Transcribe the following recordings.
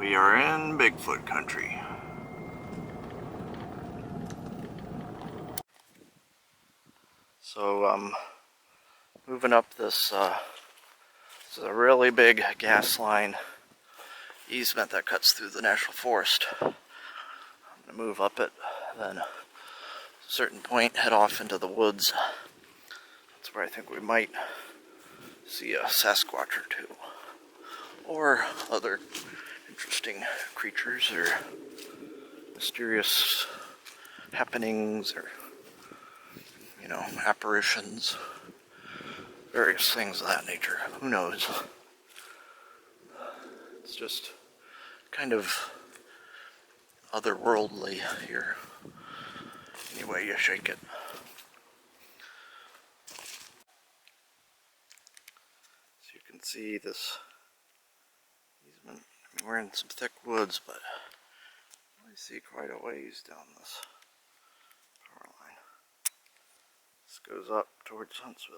We are in Bigfoot country. So moving up this, this is a really big gas line easement that cuts through the national forest. I'm going to move up it, then at a certain point head off into the woods. That's where I think we might see a Sasquatch or two, or other interesting creatures or mysterious happenings or, you know, apparitions, various things of that nature. Who knows? It's just kind of otherworldly here, any way you shake it. So you can see this easement. I mean, we're in some thick woods, but I see quite a ways down this power line. This goes up towards Huntsville.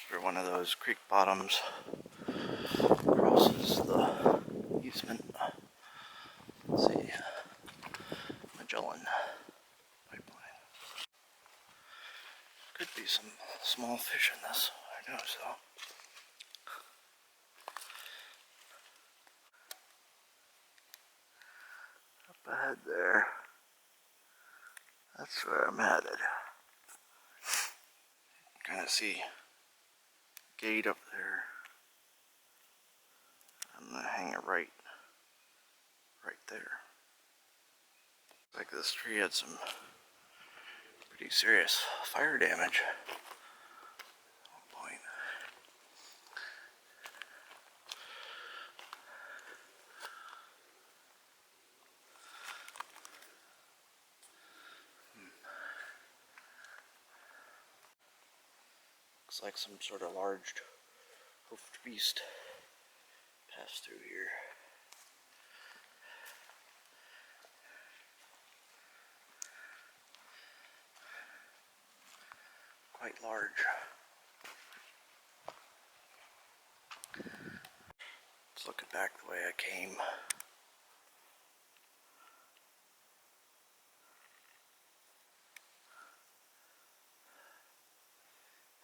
Where one of those creek bottoms crosses the easement. Let's see, Magellan pipeline. Could be some small fish in this, I know so. Up ahead there, that's where I'm headed. Kind of see gate up there. I'm gonna hang it right there. Like this tree had some pretty serious fire damage at one point. Looks like some sort of large hoofed beast passed through here. Quite large. Let's look back the way I came.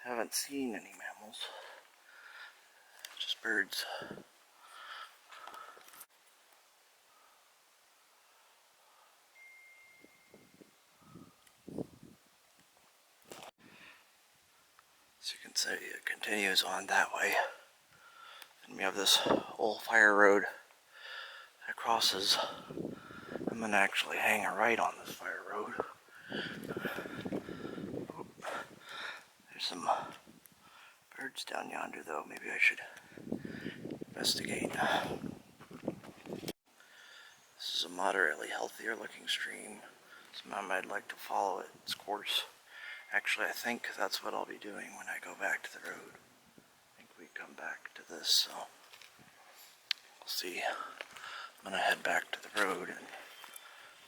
Haven't seen any mammals, just birds. So you can see it continues on that way. And we have this old fire road that crosses. I'm gonna actually hang a right on this fire road. There's some birds down yonder though, maybe I should investigate. This is a moderately healthier looking stream. Somehow I'd like to follow its course. Actually, I think that's what I'll be doing when I go back to the road. I think we come back to this, so we'll see. I'm gonna head back to the road and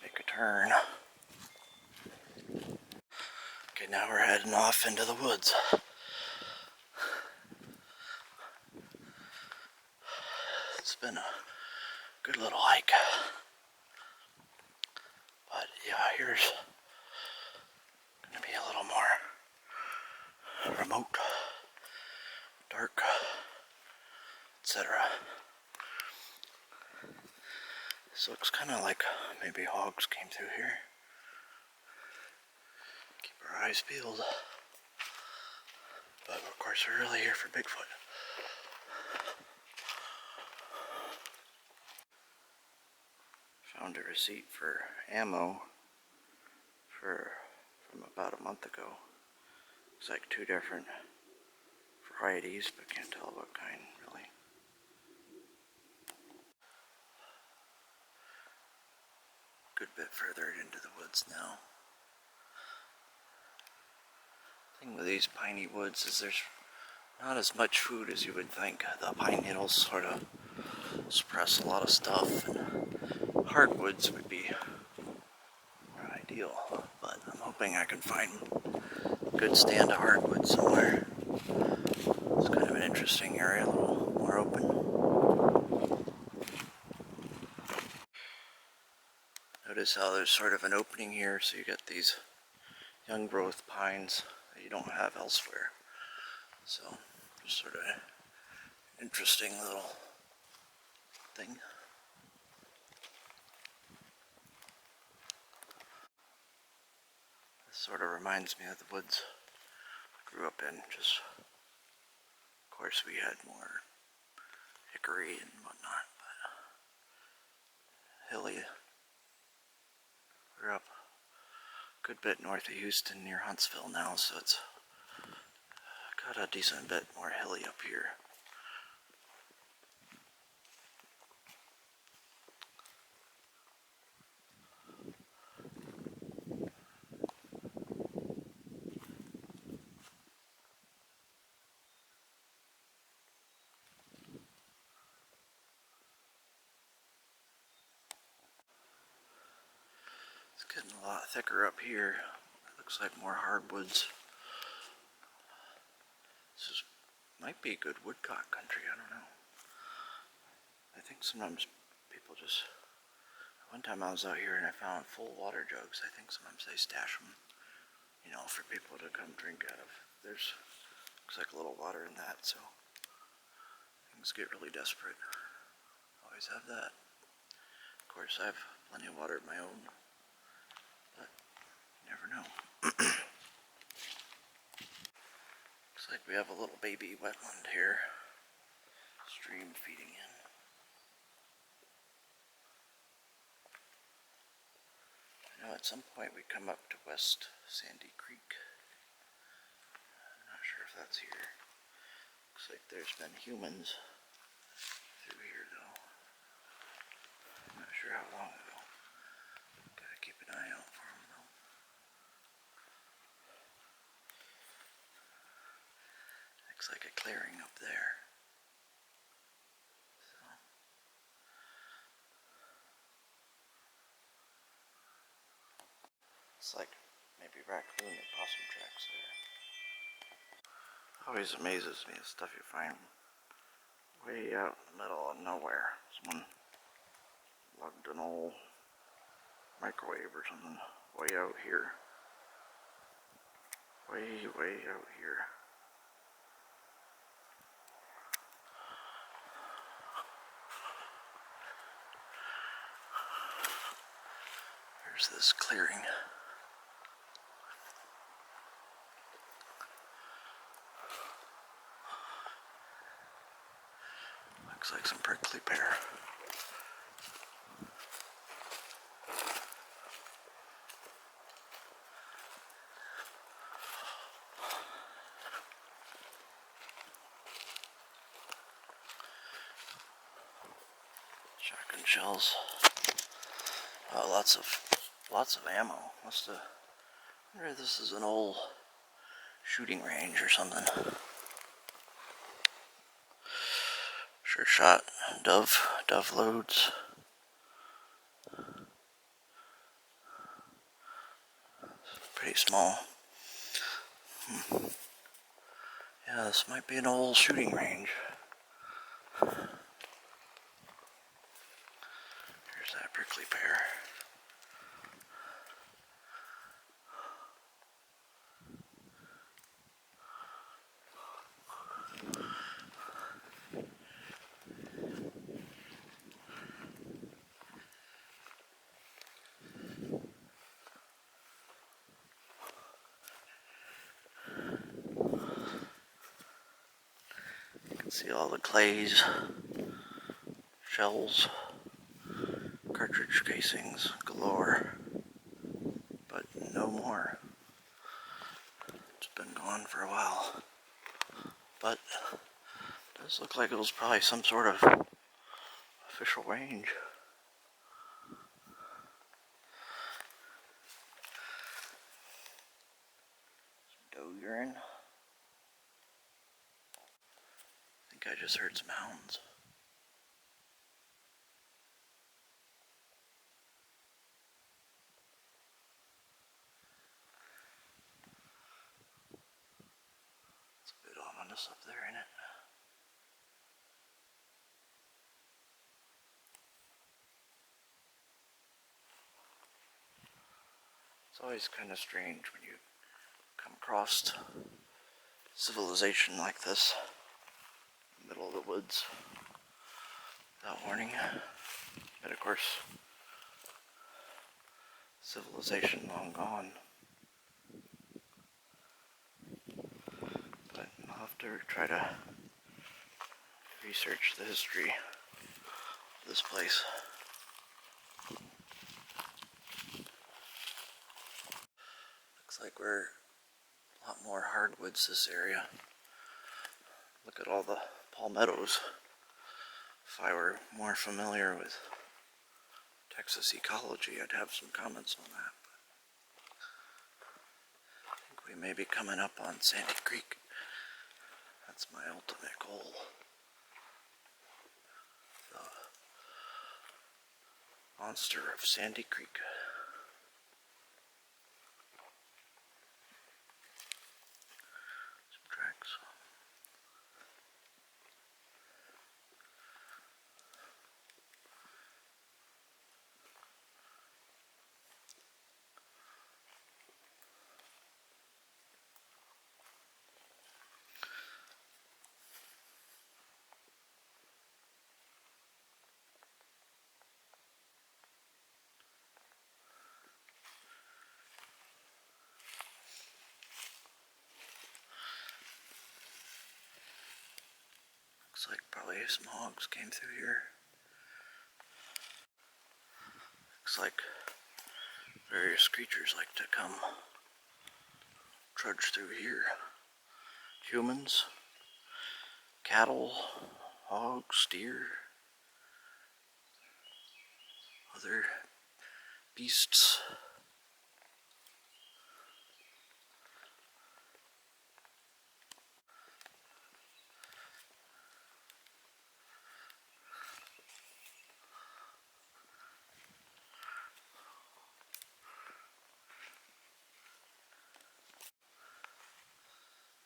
make a turn. Okay, now we're heading off into the woods. It's been a good little hike. But yeah, here's gonna be a little more remote, dark, etc. This looks kind of like maybe hogs came through here. Keep our eyes peeled. But of course we're really here for Bigfoot. Found a receipt for ammo from about a month ago. Looks like two different varieties, but can't tell what kind really. Good bit further into the woods now. The thing with these piney woods is there's not as much food as you would think. The pine needles sort of suppress a lot of stuff. And hardwoods would be more ideal, but I'm hoping I can find a good stand of hardwood somewhere. It's kind of an interesting area, a little more open. Notice how there's sort of an opening here, so you get these young growth pines that you don't have elsewhere. So, just sort of an interesting little thing. This sort of reminds me of the woods I grew up in. Just, of course, we had more hickory and whatnot, but hilly. We're up a good bit north of Houston near Huntsville now, so it's got a decent bit more hilly up here. It's getting a lot thicker up here. It looks like more hardwoods. This might be good woodcock country, I don't know. I think sometimes people just... One time I was out here and I found full water jugs. I think sometimes they stash them, you know, for people to come drink out of. There's, looks like a little water in that, so things get really desperate. Always have that. Of course, I have plenty of water of my own, but you never know. Looks like we have a little baby wetland here. Stream feeding in. I know at some point we come up to West Sandy Creek. I'm not sure if that's here. Looks like there's been humans through here though. I'm not sure how long ago. Gotta keep an eye out for them though. Looks like a clearing up there. So. It's like maybe raccoon or possum tracks there. Always amazes me the stuff you find way out in the middle of nowhere. Someone lugged an old microwave or something way out here. Way out here. There's this clearing. Looks like some prickly pear. Shotgun shells. Oh, lots of ammo. Must have. I wonder if this is an old shooting range or something. Sure shot dove loads. Pretty small. Yeah, this might be an old shooting range. Here's that prickly pear. See all the clays, shells, cartridge casings galore, but no more. It's been gone for a while, but it does look like it was probably some sort of official range. Some doe urine. I think I just heard some hounds. us up there in it. It's always kind of strange when you come across civilization like this, in the middle of the woods, without warning. But of course, civilization long gone. But I'll have to try to research the history of this place. Looks like we're a lot more hardwoods this area. Look at all the palmettos. If I were more familiar with Texas ecology, I'd have some comments on that. I think we may be coming up on Sandy Creek. That's my ultimate goal. The monster of Sandy Creek. Some tracks. Looks like probably some hogs came through here. Looks like various creatures like to come trudge through here. Humans, cattle, hogs, deer, other beasts.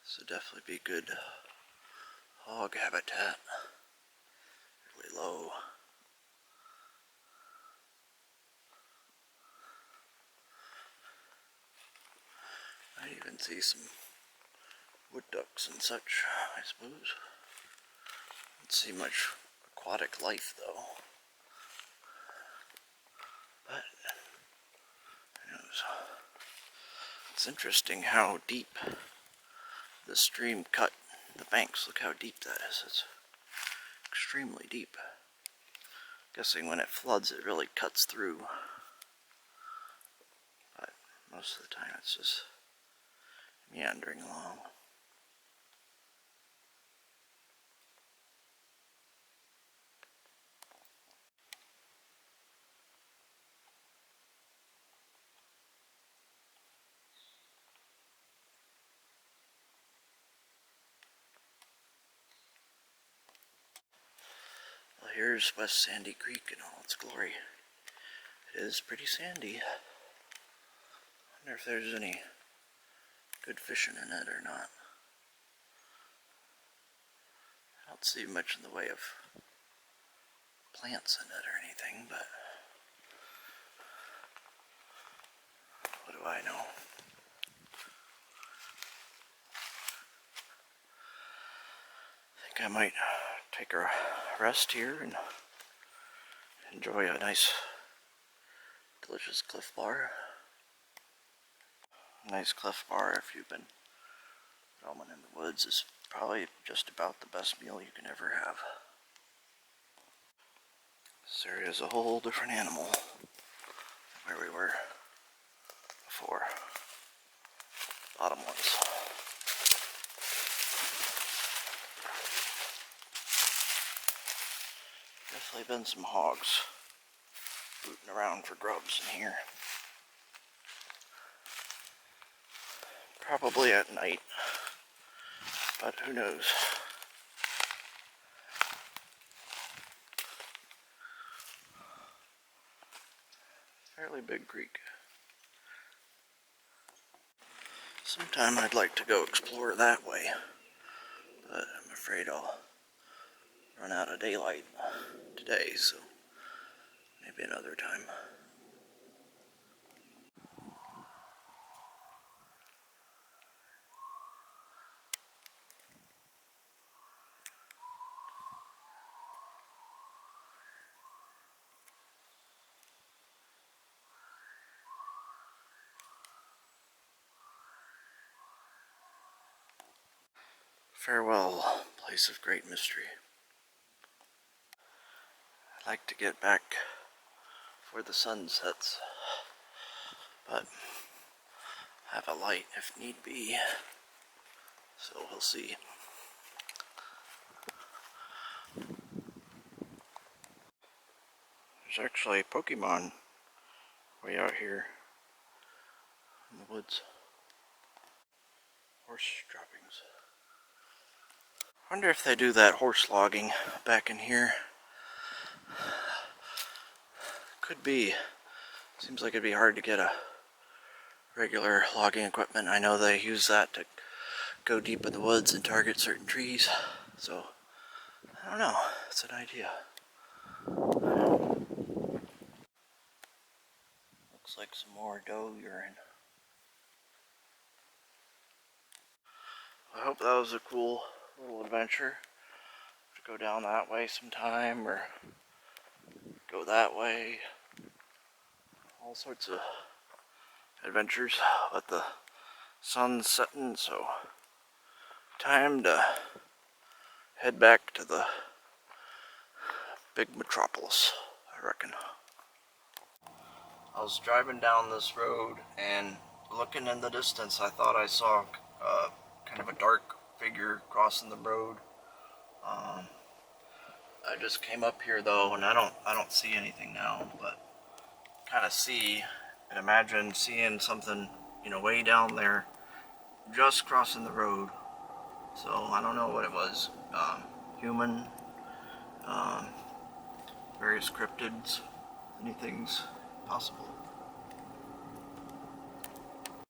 This would definitely be good hog habitat. Really low. I even see some wood ducks and such, I suppose. Don't see much aquatic life though. But who knows? It's interesting how deep the stream cut the banks. Look how deep that is. It's extremely deep. Guessing when it floods it really cuts through. But most of the time it's just meandering along. Well, here's West Sandy Creek in all its glory. It is pretty sandy. I wonder if there's any good fishing in it or not. I don't see much in the way of plants in it or anything, but what do I know? I think I might take a rest here and enjoy a nice, delicious Cliff Bar. A nice Cliff Bar, if you've been roaming in the woods, is probably just about the best meal you can ever have. This area is a whole different animal than where we were before. Bottom ones. Definitely been some hogs rooting around for grubs in here. Probably at night, but who knows. Fairly big creek. Sometime I'd like to go explore that way. but I'm afraid I'll run out of daylight today, so maybe another time. Farewell, place of great mystery. I'd like to get back before the sun sets, but have a light if need be, so we'll see. There's actually a Pokemon way out here in the woods. Horse droppings. I wonder if they do that horse logging back in here. Could be. Seems like it'd be hard to get a regular logging equipment. I know they use that to go deep in the woods and target certain trees. So, I don't know. It's an idea. Looks like some more doe urine. I hope that was a cool little adventure. To go down that way sometime or go that way. All sorts of adventures with the sun setting, so time to head back to the big metropolis, I reckon. I was driving down this road and looking in the distance, I thought I saw kind of a dark figure crossing the road. I just came up here though, and I don't see anything now, but kind of see and imagine seeing something, you know, way down there, just crossing the road. So I don't know what it was. Human, various cryptids, anything's possible.